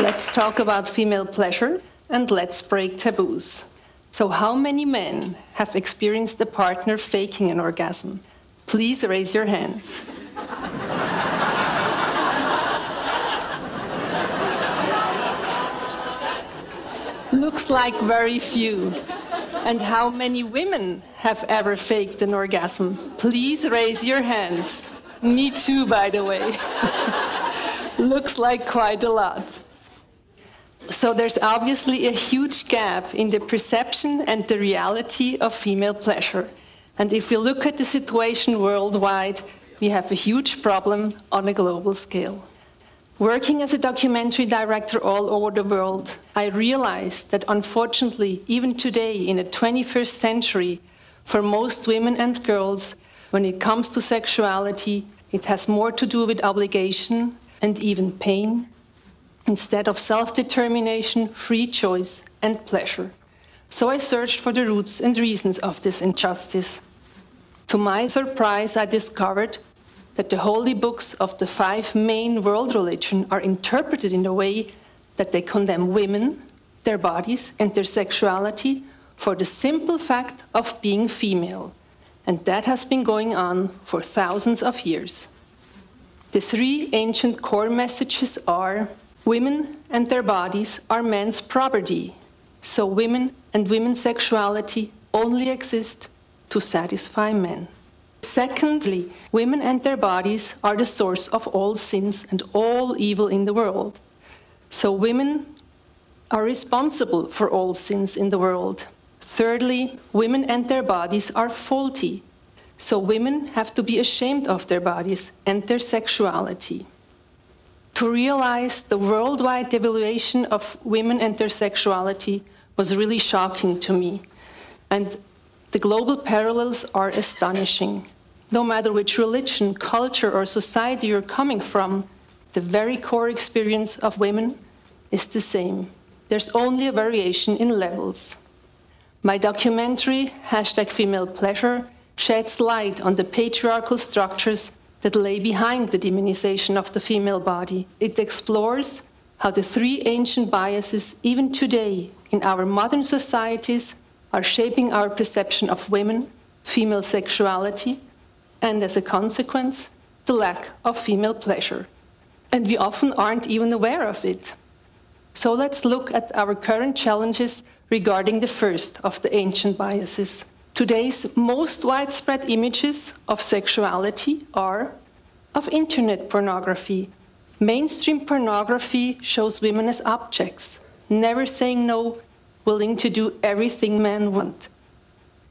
Let's talk about female pleasure and let's break taboos. So how many men have experienced a partner faking an orgasm? Please raise your hands. Looks like very few. And how many women have ever faked an orgasm? Please raise your hands. Me too, by the way. Looks like quite a lot. So there's obviously a huge gap in the perception and the reality of female pleasure. And if we look at the situation worldwide, we have a huge problem on a global scale. Working as a documentary director all over the world, I realized that unfortunately, even today in the 21st century, for most women and girls, when it comes to sexuality, it has more to do with obligation and even pain, instead of self-determination, free choice, and pleasure. So I searched for the roots and reasons of this injustice. To my surprise, I discovered that the holy books of the 5 main world religions are interpreted in a way that they condemn women, their bodies, and their sexuality for the simple fact of being female. And that has been going on for thousands of years. The 3 ancient core messages are: women and their bodies are men's property, so women and women's sexuality only exist to satisfy men. Secondly, women and their bodies are the source of all sins and all evil in the world. So women are responsible for all sins in the world. Thirdly, women and their bodies are faulty. So women have to be ashamed of their bodies and their sexuality. To realize the worldwide devaluation of women and their sexuality was really shocking to me. And the global parallels are astonishing. No matter which religion, culture, or society you're coming from, the very core experience of women is the same. There's only a variation in levels. My documentary, #FemalePleasure, sheds light on the patriarchal structures that lay behind the demonization of the female body. It explores how the 3 ancient biases, even today, in our modern societies, are shaping our perception of women, female sexuality, and as a consequence, the lack of female pleasure. And we often aren't even aware of it. So let's look at our current challenges regarding the first of the ancient biases. Today's most widespread images of sexuality are of internet pornography. Mainstream pornography shows women as objects, never saying no, willing to do everything men want.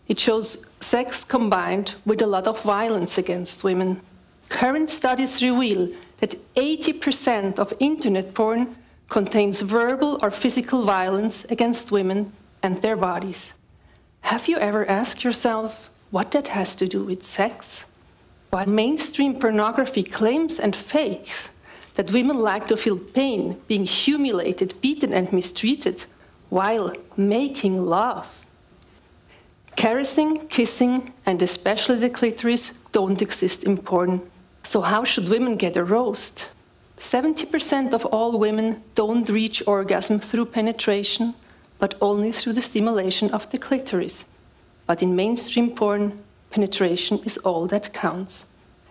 It shows sex combined with a lot of violence against women. Current studies reveal that 80% of internet porn contains verbal or physical violence against women and their bodies. Have you ever asked yourself what that has to do with sex? While mainstream pornography claims and fakes that women like to feel pain, being humiliated, beaten, and mistreated while making love. Caressing, kissing, and especially the clitoris don't exist in porn. So how should women get aroused? 70% of all women don't reach orgasm through penetration, but only through the stimulation of the clitoris. But in mainstream porn, penetration is all that counts.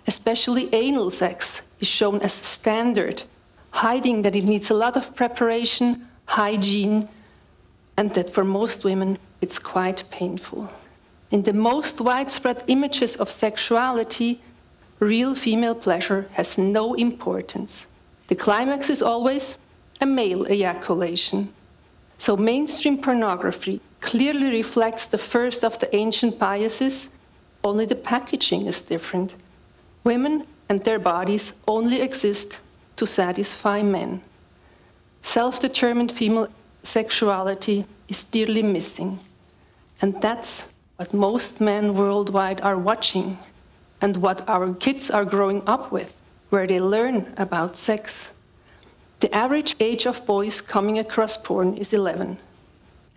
Especially anal sex is shown as standard, hiding that it needs a lot of preparation, hygiene, and that for most women it's quite painful. In the most widespread images of sexuality, real female pleasure has no importance. The climax is always a male ejaculation. So mainstream pornography clearly reflects the first of the ancient biases, only the packaging is different. Women and their bodies only exist to satisfy men. Self-determined female sexuality is dearly missing. And that's what most men worldwide are watching and what our kids are growing up with, where they learn about sex. The average age of boys coming across porn is 11.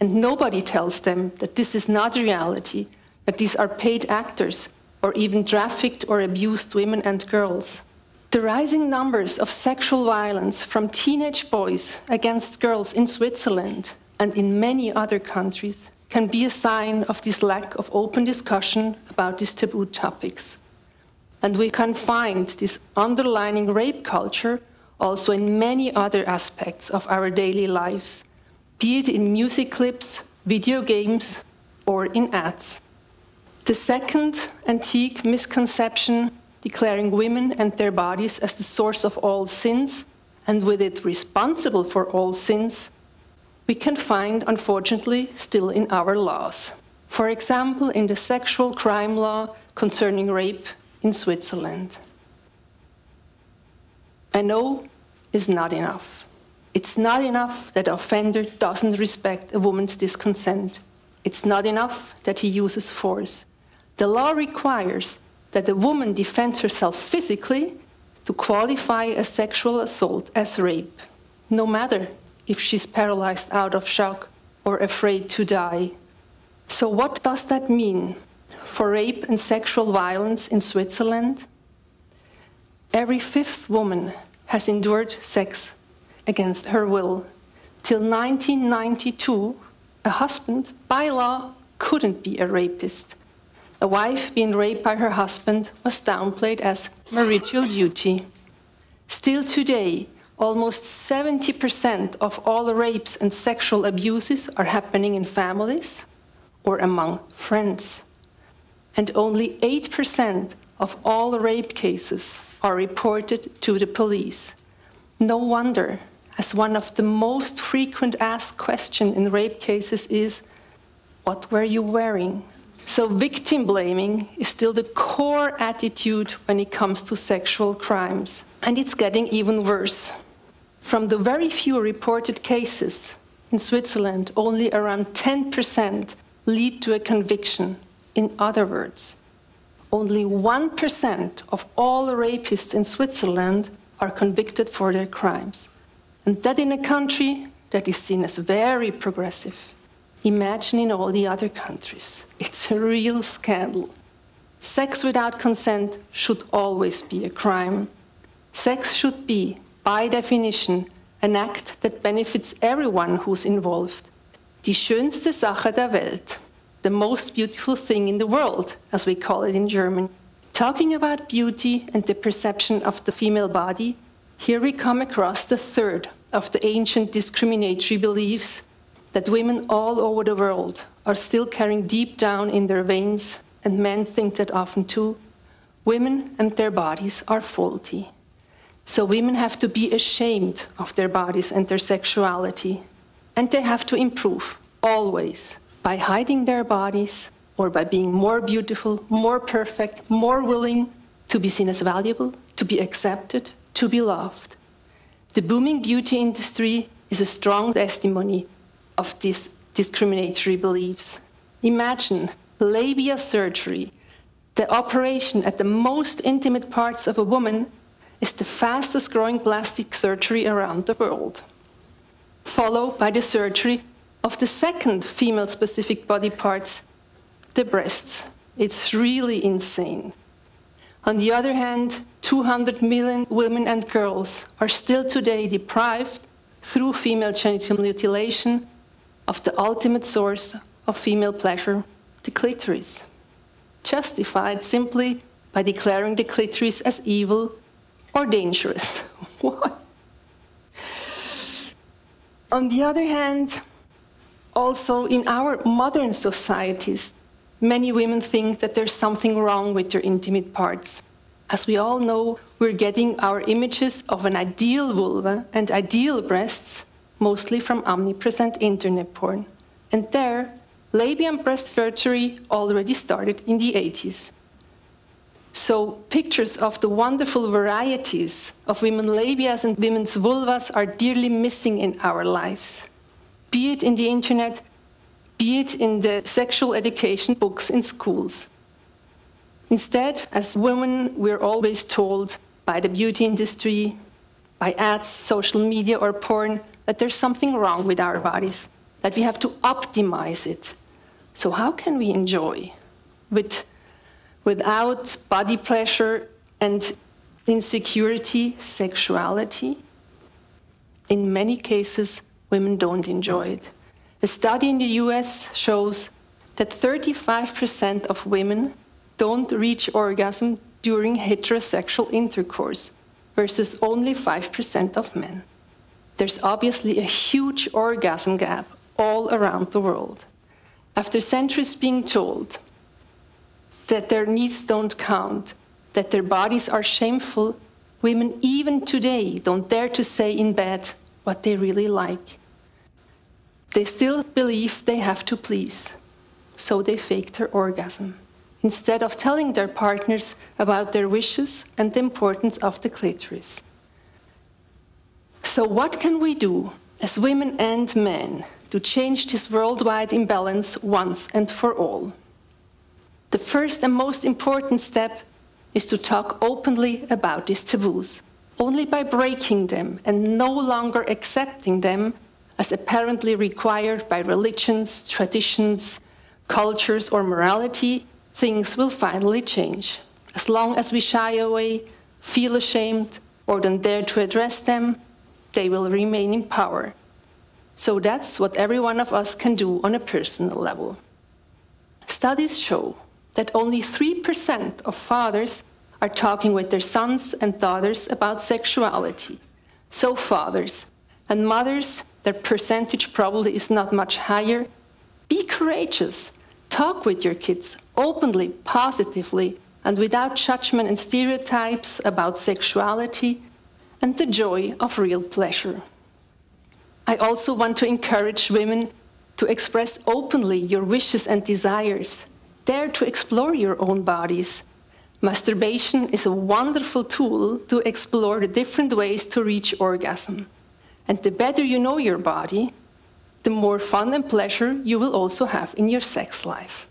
And nobody tells them that this is not reality, that these are paid actors or even trafficked or abused women and girls. The rising numbers of sexual violence from teenage boys against girls in Switzerland and in many other countries can be a sign of this lack of open discussion about these taboo topics. And we can find this underlying rape culture also in many other aspects of our daily lives, be it in music clips, video games, or in ads. The second antique misconception, declaring women and their bodies as the source of all sins, and with it responsible for all sins, we can find, unfortunately, still in our laws. For example, in the sexual crime law concerning rape in Switzerland. I know it's not enough. It's not enough that the offender doesn't respect a woman's consent. It's not enough that he uses force. The law requires that a woman defends herself physically to qualify a sexual assault as rape, no matter if she's paralyzed out of shock or afraid to die. So what does that mean for rape and sexual violence in Switzerland? Every fifth woman has endured sex against her will. Till 1992, a husband, by law, couldn't be a rapist. A wife being raped by her husband was downplayed as marital duty. Still today, almost 70% of all rapes and sexual abuses are happening in families or among friends. And only 8% of all rape cases are reported to the police. No wonder, as one of the most frequent asked questions in rape cases is, "What were you wearing?" So victim blaming is still the core attitude when it comes to sexual crimes. And it's getting even worse. From the very few reported cases in Switzerland, only around 10% lead to a conviction. In other words, only 1% of all rapists in Switzerland are convicted for their crimes. And that in a country that is seen as very progressive. Imagine in all the other countries. It's a real scandal. Sex without consent should always be a crime. Sex should be, by definition, an act that benefits everyone who's involved. Die schönste Sache der Welt. The most beautiful thing in the world, as we call it in German. Talking about beauty and the perception of the female body, here we come across the third of the ancient discriminatory beliefs that women all over the world are still carrying deep down in their veins, and men think that often too. Women and their bodies are faulty. So women have to be ashamed of their bodies and their sexuality. And they have to improve, always, by hiding their bodies or by being more beautiful, more perfect, more willing to be seen as valuable, to be accepted, to be loved. The booming beauty industry is a strong testimony of these discriminatory beliefs. Imagine labia surgery. The operation at the most intimate parts of a woman is the fastest growing plastic surgery around the world, followed by the surgery of the second female-specific body parts, the breasts. It's really insane. On the other hand, 200 million women and girls are still today deprived, through female genital mutilation, of the ultimate source of female pleasure, the clitoris, justified simply by declaring the clitoris as evil or dangerous. What? On the other hand, also in our modern societies, many women think that there's something wrong with their intimate parts. As we all know, we're getting our images of an ideal vulva and ideal breasts mostly from omnipresent internet porn. And there, labia and breast surgery already started in the 80s. So pictures of the wonderful varieties of women's labias and women's vulvas are dearly missing in our lives, be it in the internet, be it in the sexual education books in schools. Instead, as women, we're always told by the beauty industry, by ads, social media, or porn, that there's something wrong with our bodies, that we have to optimize it. So how can we enjoy without body pleasure and insecurity, sexuality. In many cases, women don't enjoy it. A study in the US shows that 35% of women don't reach orgasm during heterosexual intercourse, versus only 5% of men. There's obviously a huge orgasm gap all around the world. After centuries being told that their needs don't count, that their bodies are shameful, women even today don't dare to say in bed what they really like. They still believe they have to please, so they fake their orgasm, instead of telling their partners about their wishes and the importance of the clitoris. So what can we do as women and men to change this worldwide imbalance once and for all? The first and most important step is to talk openly about these taboos. Only by breaking them and no longer accepting them as apparently required by religions, traditions, cultures, or morality, things will finally change. As long as we shy away, feel ashamed, or don't dare to address them, they will remain in power. So that's what every one of us can do on a personal level. Studies show that only 3% of fathers are talking with their sons and daughters about sexuality. So fathers and mothers, their percentage probably is not much higher. Be courageous. Talk with your kids openly, positively, and without judgment and stereotypes about sexuality and the joy of real pleasure. I also want to encourage women to express openly your wishes and desires. Dare to explore your own bodies. Masturbation is a wonderful tool to explore the different ways to reach orgasm. And the better you know your body, the more fun and pleasure you will also have in your sex life.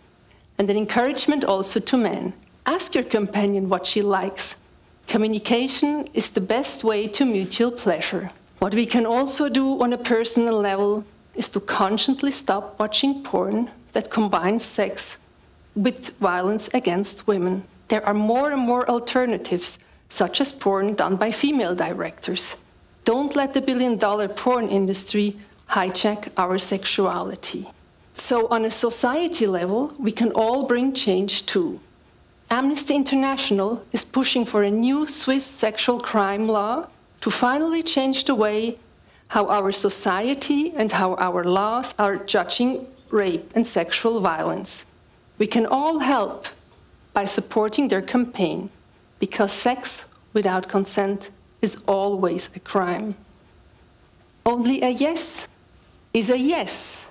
And an encouragement also to men. Ask your companion what she likes. Communication is the best way to mutual pleasure. What we can also do on a personal level is to consciously stop watching porn that combines sex with violence against women. There are more and more alternatives, such as porn done by female directors. Don't let the billion-dollar porn industry hijack our sexuality. So on a society level, we can all bring change too. Amnesty International is pushing for a new Swiss sexual crime law to finally change the way how our society and how our laws are judging rape and sexual violence. We can all help by supporting their campaign, because sex without consent is always a crime. Only a yes is a yes,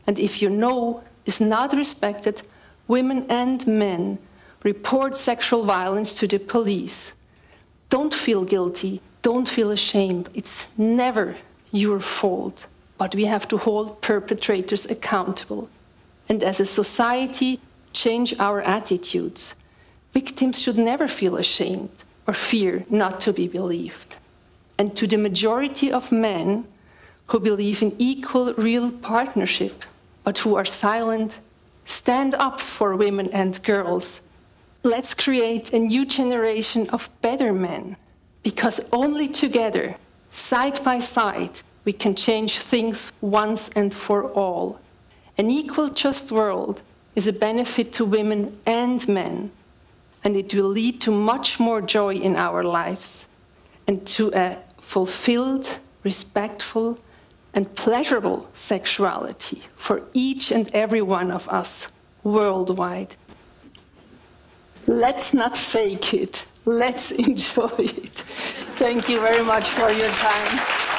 and if your no is not respected, women and men report sexual violence to the police. Don't feel guilty, don't feel ashamed. It's never your fault, but we have to hold perpetrators accountable. And as a society, change our attitudes. Victims should never feel ashamed or fear not to be believed. And to the majority of men who believe in equal real partnership, but who are silent, stand up for women and girls. Let's create a new generation of better men, because only together, side by side, we can change things once and for all. An equal, just world is a benefit to women and men, and it will lead to much more joy in our lives and to a fulfilled, respectful, and pleasurable sexuality for each and every one of us worldwide. Let's not fake it. Let's enjoy it. Thank you very much for your time.